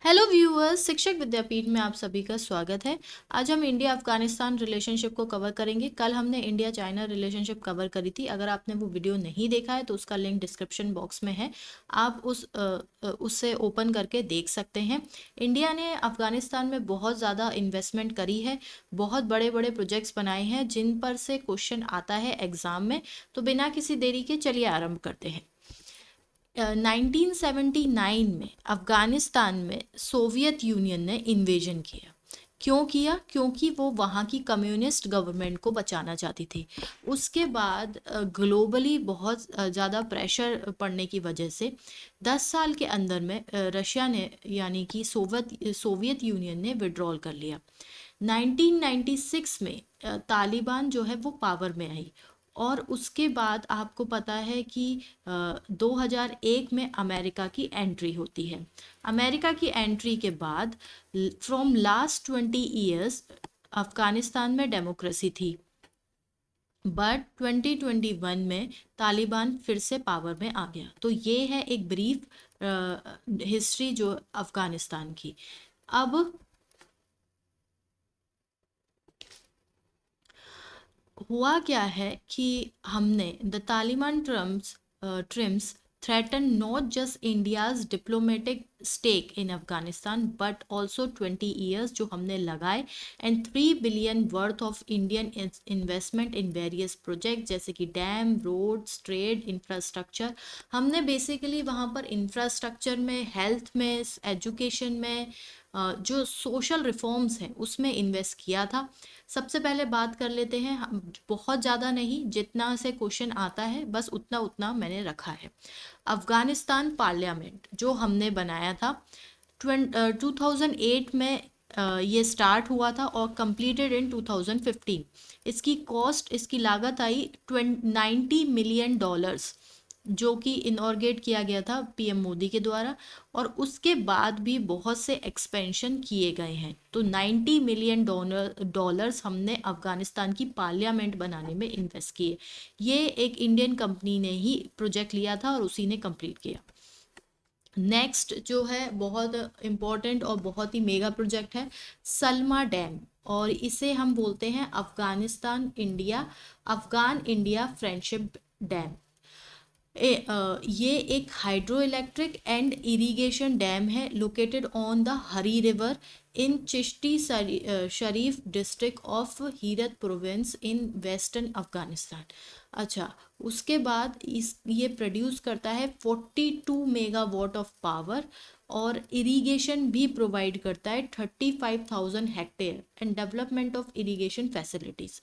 Hello viewers, शिक्षक विद्यापीठ में आप सभी का स्वागत है। आज हम इंडिया अफगानिस्तान रिलेशनशिप को कवर करेंगे। कल हमने इंडिया चाइना रिलेशनशिप कवर करी थी। अगर आपने वो वीडियो नहीं देखा है तो उसका लिंक डिस्क्रिप्शन बॉक्स में है, आप उससे ओपन करके देख सकते हैं। इंडिया ने अफगानिस्तान में बहुत ज़्यादा इन्वेस्टमेंट करी है, बहुत बड़े बड़े प्रोजेक्ट्स बनाए हैं जिन पर से क्वेश्चन आता है एग्ज़ाम में। तो बिना किसी देरी के चलिए आरंभ करते हैं। 1979 में अफ़गानिस्तान में सोवियत यूनियन ने इन्वेजन किया। क्यों किया? क्योंकि वो वहाँ की कम्युनिस्ट गवर्नमेंट को बचाना चाहती थी। उसके बाद ग्लोबली बहुत ज़्यादा प्रेशर पड़ने की वजह से 10 साल के अंदर में रशिया ने यानी कि सोवियत यूनियन ने विड्रॉल कर लिया। 1996 में तालिबान जो है वो पावर में आई, और उसके बाद आपको पता है कि 2001 में अमेरिका की एंट्री होती है। अमेरिका की एंट्री के बाद फ्रॉम लास्ट 20 ईयर्स अफगानिस्तान में डेमोक्रेसी थी, बट 2021 में तालिबान फिर से पावर में आ गया। तो ये है एक ब्रीफ हिस्ट्री जो अफगानिस्तान की। अब हुआ क्या है कि हमने the Taliban TRIMS threaten not just India's diplomatic stake in Afghanistan but also 20 years जो हमने लगाए and 3 billion worth of Indian investment in various projects जैसे कि डैम, रोड्स, ट्रेड, इंफ्रास्ट्रक्चर। हमने बेसिकली वहाँ पर इंफ्रास्ट्रक्चर में, हेल्थ में, एजुकेशन में, जो सोशल रिफॉर्म्स हैं उसमें इन्वेस्ट किया था। सबसे पहले बात कर लेते हैं, बहुत ज़्यादा नहीं, जितना से क्वेश्चन आता है बस उतना उतना मैंने रखा है। अफ़गानिस्तान पार्लियामेंट जो हमने बनाया था 2008 में, ये स्टार्ट हुआ था और कंप्लीटेड इन 2015। इसकी कॉस्ट, इसकी लागत आई $90 मिलियन, जो कि इनॉर्गेट किया गया था पीएम मोदी के द्वारा, और उसके बाद भी बहुत से एक्सपेंशन किए गए हैं। तो $90 मिलियन हमने अफगानिस्तान की पार्लियामेंट बनाने में इन्वेस्ट किए। ये एक इंडियन कंपनी ने ही प्रोजेक्ट लिया था और उसी ने कंप्लीट किया। नेक्स्ट जो है बहुत इम्पोर्टेंट और बहुत ही मेगा प्रोजेक्ट है, सलमा डैम, और इसे हम बोलते हैं अफगान इंडिया फ्रेंडशिप डैम। ये एक hydro electric and irrigation dam है located on the Hari river in Chishti Sharif district of Herat province in western Afghanistan. अच्छा, उसके बाद ये प्रोड्यूस करता है 42 मेगावाट ऑफ पावर, और इरिगेशन भी प्रोवाइड करता है 35,000 hectare and development of irrigation facilities.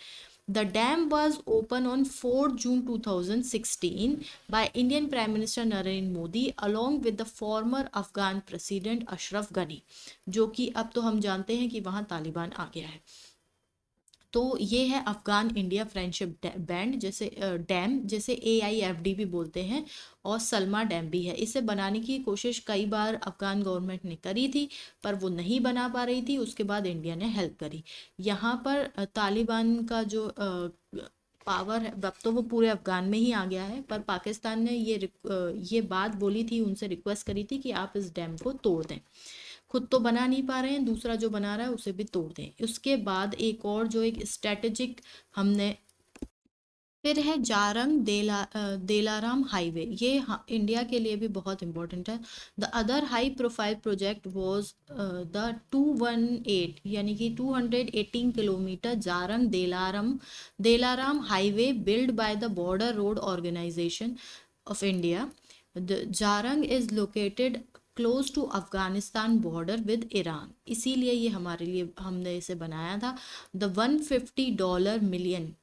The dam was opened on 4 June 2016 by Indian Prime Minister Narendra Modi along with the former Afghan President Ashraf Ghani, जो कि अब तो हम जानते हैं कि वहाँ तालिबान आ गया है। तो ये है अफगान इंडिया फ्रेंडशिप बैंड, जैसे डैम, जैसे AIFD भी बोलते हैं, और सलमा डैम भी है। इसे बनाने की कोशिश कई बार अफगान गवर्नमेंट ने करी थी, पर वो नहीं बना पा रही थी। उसके बाद इंडिया ने हेल्प करी। यहाँ पर तालिबान का जो पावर है, अब तो वो पूरे अफगान में ही आ गया है, पर पाकिस्तान ने ये बात बोली थी, उनसे रिक्वेस्ट करी थी कि आप इस डैम को तोड़ दें। खुद तो बना नहीं पा रहे हैं, दूसरा जो बना रहा है उसे भी तोड़ दें। उसके बाद एक और जो एक स्ट्रेटेजिक हमने, फिर है जारंग देलाराम हाईवे। ये इंडिया के लिए भी बहुत इंपॉर्टेंट है। The other high profile project was the 218 यानी कि 218 kilometre Zaranj Delaram highway build by the border road organisation of India. The Zaranj is located close to Afghanistan border with Iran, इसीलिए ये हमारे लिए, हमने इसे बनाया था। द $150 मिलियन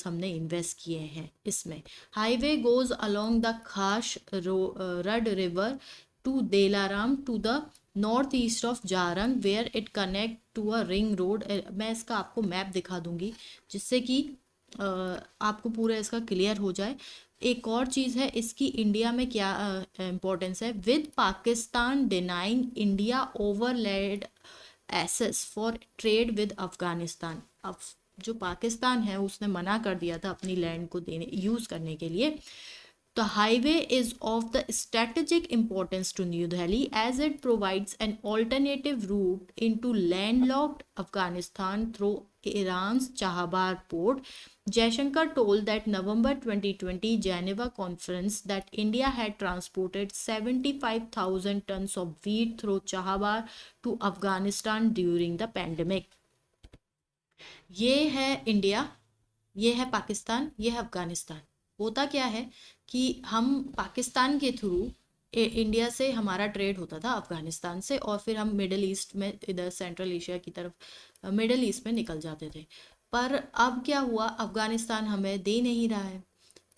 हमने इन्वेस्ट किए हैं इसमें। Highway goes along the Khash Rud river to Delaram to the north east of Zaranj where it connect to a ring road. मैं इसका आपको मैप दिखा दूंगी जिससे कि आपको पूरा इसका क्लियर हो जाए। एक और चीज़ है इसकी, इंडिया में क्या इम्पोर्टेंस है। With Pakistan denying India overland access for trade with Afghanistan. अब जो पाकिस्तान है उसने मना कर दिया था अपनी लैंड को देने, यूज़ करने के लिए। The highway is of the strategic importance to New Delhi as it provides an alternative route into landlocked Afghanistan through Iran's Chahabar port. Jaishankar told that November 2020 Geneva conference that India had transported 75,000 tons of wheat through Chahabar to Afghanistan during the pandemic. ये है India, ये है पाकिस्तान, ये है अफगानिस्तान। होता क्या है कि हम पाकिस्तान के थ्रू इंडिया से हमारा ट्रेड होता था अफगानिस्तान से, और फिर हम मिडल ईस्ट में, इधर सेंट्रल एशिया की तरफ मिडल ईस्ट में निकल जाते थे। पर अब क्या हुआ, अफगानिस्तान हमें दे नहीं रहा है,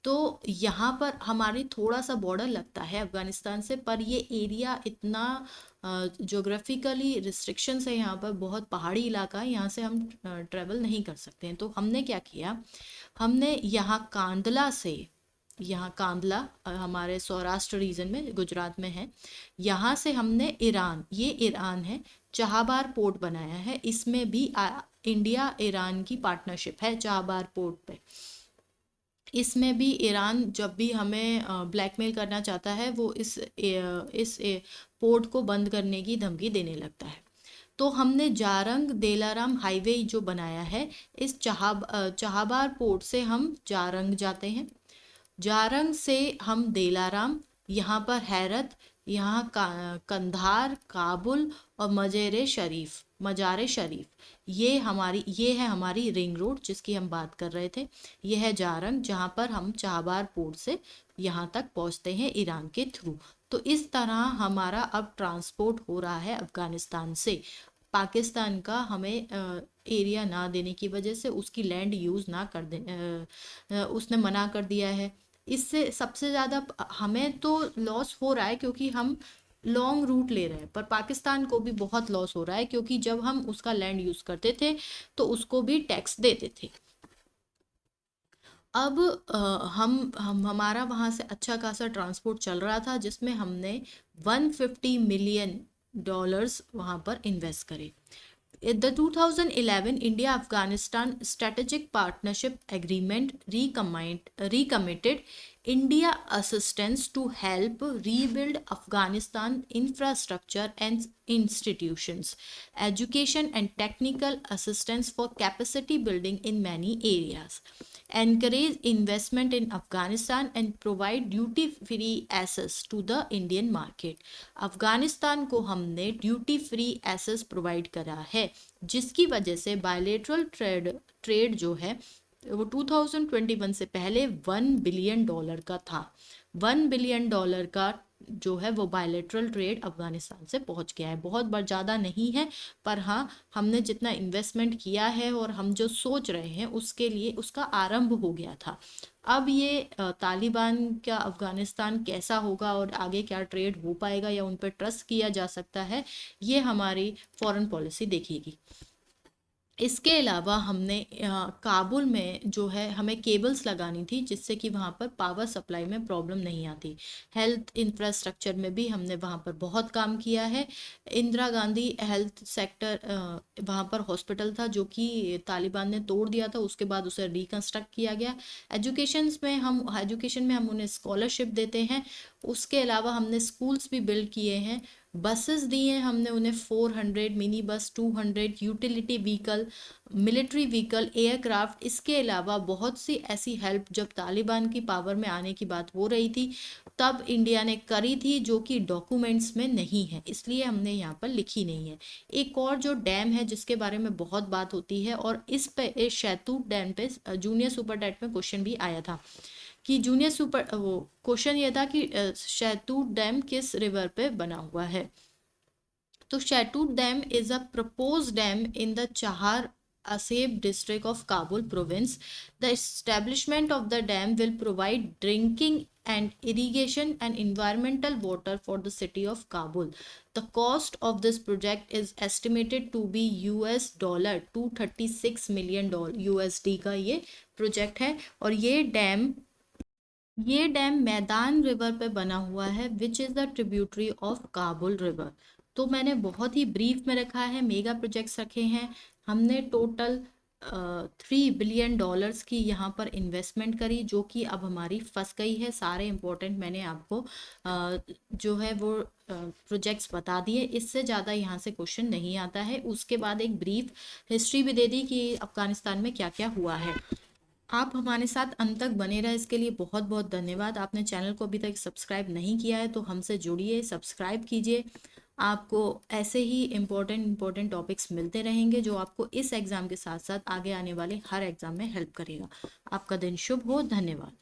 तो यहाँ पर हमारी थोड़ा सा बॉर्डर लगता है अफगानिस्तान से, पर ये एरिया इतना जोग्राफिकली रिस्ट्रिक्शंस है, यहाँ पर बहुत पहाड़ी इलाका है, यहाँ से हम ट्रेवल नहीं कर सकते हैं। तो हमने क्या किया, हमने यहाँ कांदला से, यहाँ कांदला हमारे सौराष्ट्र रीजन में गुजरात में है, यहाँ से हमने ईरान, ये ईरान है, चाहबार पोर्ट बनाया है। इसमें भी इंडिया ईरान की पार्टनरशिप है चाहबार पोर्ट पे। इसमें भी ईरान जब भी हमें ब्लैकमेल करना चाहता है, वो इस पोर्ट को बंद करने की धमकी देने लगता है। तो हमने जारंग देलाराम हाईवे जो बनाया है, इस चाहबार पोर्ट से हम जारंग जाते हैं, जारंग से हम देलाराम, यहाँ पर हैरत, यहाँ कंधार, काबुल और मज़ार शरीफ, ये है हमारी रिंग रोड जिसकी हम बात कर रहे थे। ये है जारंग, जहाँ पर हम चाहबार पोर्ट से यहाँ तक पहुँचते हैं ईरान के थ्रू। तो इस तरह हमारा अब ट्रांसपोर्ट हो रहा है अफगानिस्तान से। पाकिस्तान का हमें एरिया ना देने की वजह से, उसकी लैंड यूज़ ना कर दे, उसने मना कर दिया है। इससे सबसे ज़्यादा हमें तो लॉस हो रहा है क्योंकि हम लॉन्ग रूट ले रहे हैं, पर पाकिस्तान को भी बहुत लॉस हो रहा है क्योंकि जब हम उसका लैंड यूज़ करते थे तो उसको भी टैक्स देते थे। अब हम हमारा वहाँ से अच्छा खासा ट्रांसपोर्ट चल रहा था, जिसमें हमने $150 मिलियन वहाँ पर इन्वेस्ट करे। The 2011 India-Afghanistan Strategic Partnership Agreement recommitted India assistance to help rebuild Afghanistan infrastructure and institutions, education and technical assistance for capacity building in many areas, encourage investment in Afghanistan and provide duty-free access to the Indian market. Afghanistan को हमने duty free assess provide करा है, जिसकी वजह से bilateral trade जो है वो 2021 से पहले $1 बिलियन का था। $1 बिलियन का जो है वो बायलेटरल ट्रेड अफगानिस्तान से पहुंच गया है। बहुत ज़्यादा नहीं है, पर हाँ, हमने जितना इन्वेस्टमेंट किया है और हम जो सोच रहे हैं उसके लिए उसका आरंभ हो गया था। अब ये तालिबान का अफगानिस्तान कैसा होगा और आगे क्या ट्रेड हो पाएगा या उन पर ट्रस्ट किया जा सकता है, ये हमारी फॉरेन पॉलिसी देखेगी। इसके अलावा हमने काबुल में जो है हमें केबल्स लगानी थी जिससे कि वहाँ पर पावर सप्लाई में प्रॉब्लम नहीं आती। हेल्थ इंफ्रास्ट्रक्चर में भी हमने वहाँ पर बहुत काम किया है। इंदिरा गांधी हेल्थ सेक्टर, वहाँ पर हॉस्पिटल था जो कि तालिबान ने तोड़ दिया था, उसके बाद उसे रिकंस्ट्रक्ट किया गया। एजुकेशन में हम उन्हें स्कॉलरशिप देते हैं। उसके अलावा हमने स्कूल्स भी बिल्ड किए हैं, बसेस दिए हैं हमने उन्हें 400 mini bus, 200 utility vehicle, military vehicle, aircraft. इसके अलावा बहुत सी ऐसी हेल्प जब तालिबान की पावर में आने की बात हो रही थी तब इंडिया ने करी थी, जो कि डॉक्यूमेंट्स में नहीं है, इसलिए हमने यहाँ पर लिखी नहीं है। एक और जो डैम है जिसके बारे में बहुत बात होती है, और इस पे शहतूत डैम पे जूनियर सुपर टेट में क्वेश्चन भी आया था कि वो क्वेश्चन ये था कि शहतूत डैम किस रिवर पे बना हुआ है। तो शहतूत dam is a propose dam in the चार Aseb district of Kabul province. The establishment of the dam will provide drinking and irrigation and environmental water for the city of Kabul. The cost of this project is estimated to be $236 million USD का ये project है। और ये dam मैदान river पे बना हुआ है, which is the tributary of Kabul river. तो मैंने बहुत ही ब्रीफ में रखा है, मेगा प्रोजेक्ट्स रखे हैं हमने। टोटल $3 बिलियन की यहाँ पर इन्वेस्टमेंट करी, जो कि अब हमारी फंस गई है। सारे इम्पोर्टेंट मैंने आपको जो है वो प्रोजेक्ट्स बता दिए, इससे ज़्यादा यहाँ से क्वेश्चन नहीं आता है। उसके बाद एक ब्रीफ हिस्ट्री भी दे दी कि अफगानिस्तान में क्या क्या हुआ है। आप हमारे साथ अंत तक बने रहे, इसके लिए बहुत बहुत धन्यवाद। आपने चैनल को अभी तक सब्सक्राइब नहीं किया है तो हमसे जुड़िए, सब्सक्राइब कीजिए। आपको ऐसे ही इम्पोर्टेंट टॉपिक्स मिलते रहेंगे जो आपको इस एग्ज़ाम के साथ साथ आगे आने वाले हर एग्ज़ाम में हेल्प करेगा। आपका दिन शुभ हो। धन्यवाद।